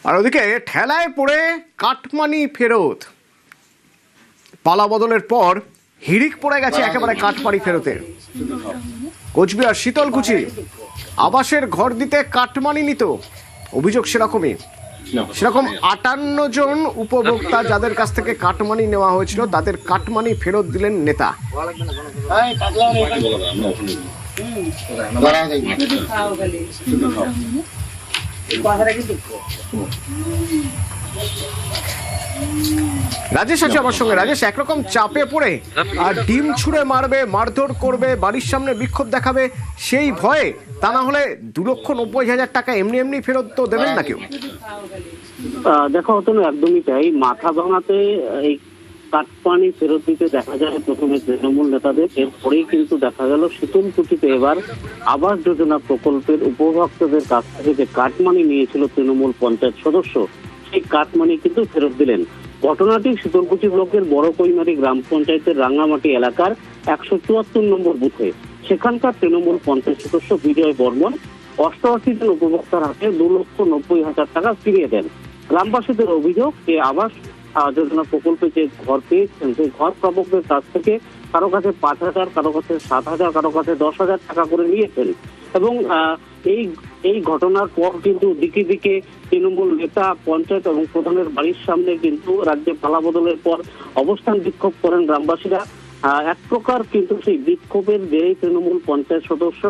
আর ওদিকে ঠেলায় পড়ে কাটমানি ফেরত। পালা বদলের পর হিড়িক পড়ে গেছে একেবারে কাটমানি ফেরতের। কোচবিহার শীতলকুচি আবাসের ঘর দিতে কাটমানি নিত, অভিযোগ সেরকম 58 জন উপভোক্তা যাদের কাছ থেকে কাটমানি নেওয়া হয়েছিল তাদের কাটমানি ফেরত দিলেন নেতা। রাজেশ আছে আমার সঙ্গে। রাজেশ, একরকম চাপে পড়ে আর ডিম ছুঁড়ে মারবে, মারধর করবে, বাড়ির সামনে বিক্ষোভ দেখাবে, সেই ভয়ে, তা না হলে 2,90,000 টাকা এমনি এমনি ফেরত তো দেবেন না কেউ। দেখো অতনু, একদমই তাই। মাথা ভাঙাতে এই কাটমানি ফেরত দিতে দেখা যায় প্রথমে তৃণমূল নেতাদের, এরপরেই কিন্তু দেখা গেল শীতলকুচিতে এবার আবাস যোজনা প্রকল্পের উপভোক্তাদের কাছ থেকে যে কাটমানি নিয়েছিল তৃণমূল পঞ্চায়েত সদস্য, সেই কাটমানি কিন্তু ফেরত দিলেন। ঘটনাটি শীতলকুচি ব্লকের বড় কৈমারি গ্রাম পঞ্চায়েতের রাঙ্গামাটি এলাকার 174 নম্বর বুথে। সেখানকার তৃণমূল পঞ্চায়েত সদস্য বিজয় বর্মন 88 জন উপভোক্তার হাতে 2,90,000 টাকা ফিরিয়ে দেন। গ্রামবাসীদের অভিযোগ, যে আবাস যোজনা প্রকল্পে যে ঘর পেয়েছেন সেই ঘর প্রাপকদের কাছ থেকে কারো কাছে 5,000, কারো কাছে 7,000, কারো কাছে 10,000 টাকা করে নিয়েছেন। এবং এই ঘটনার পর কিন্তু দিকে দিকে তৃণমূল নেতা, পঞ্চায়েত এবং প্রধানের বাড়ির সামনে কিন্তু রাজ্যে পালা বদলের পর অবস্থান বিক্ষোভ করেন গ্রামবাসীরা। এক প্রকার কিন্তু সেই বিক্ষোভের জেরেই তৃণমূল পঞ্চায়েত সদস্য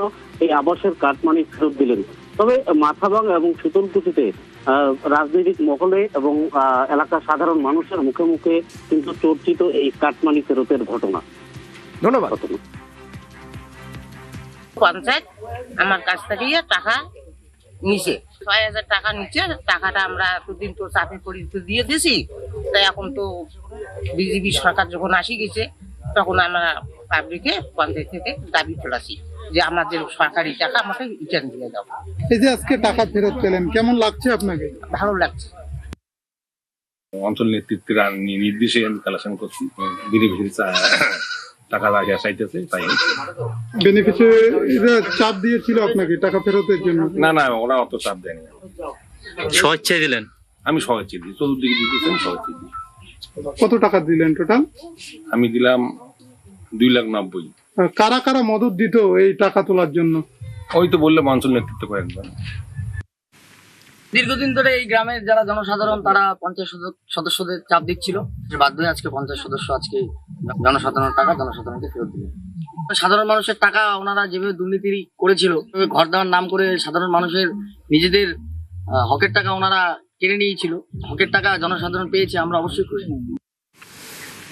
এই আবাসের কাটমানি ফেরত দিলেন। তবে মাথাভাঙা এবং শীতলকুচিতে রাজনৈতিক মহলে এবং এলাকার সাধারণ মানুষের মুখে মুখে কিন্তু চর্চিত এই কাটমানি ফেরতের ঘটনা। ধন্যবাদ। পঞ্চায়েত আমার কাছ থেকে টাকা নিছে, 6,000 টাকা নিচ্ছে। টাকাটা আমরা এতদিন তো চাপে পড়ি তো দিয়ে দিছি, তাই এখন তো বিজেপি সরকার যখন আসি গেছে তখন আমরা পাবলিকে পঞ্চায়েত থেকে দাবি তুলেছি যে আমাদের সরকারি টাকা আমাকে রিটার্ন দিয়ে দাও। এই যে আজকে টাকা ফেরত পেলেন, কেমন লাগছে আপনাকে? ভালো লাগছে। অঞ্চল নেতৃত্বের নির্দেশে আমি কালেকশন করছি, বেনিফিশিয়ারি টাকা চাইতেছে, তাই বেনিফিশিয়ারিরা চাপ দিয়েছিল আপনাকে টাকা ফেরতের জন্য? না, ওরা অত চাপ দেয়নি। স্বেচ্ছায় দিলেন? আমি স্বেচ্ছায় দিই, চতুর্দিকে দিতেছি, আমি স্বেচ্ছায় দিই। কত টাকা দিলেন টোটাল? আমি দিলাম 2,90,000। কারা কারা মদত দিত এই টাকা তোলার জন্য? ওই তো বললাম অঞ্চল নেতৃত্ব কয়েকজন। দীর্ঘদিন ধরে এই গ্রামের যারা জনসাধারণ তারা পঞ্চায়েত সদস্যদের চাপ দিচ্ছিল, বাধ্য হয়ে আজকে পঞ্চায়েত সদস্য আজকে জনসাধারণের টাকা জনসাধারণকে ফেরত দিলেন। সাধারণ মানুষের টাকা ওনারা যেভাবে দুর্নীতি করেছিল, ঘর দেওয়ার নাম করে সাধারণ মানুষের নিজেদের হকের টাকা ওনারা কেড়ে নিয়েছিল, হকের টাকা জনসাধারণ পেয়েছে, আমরা অবশ্যই খুশি।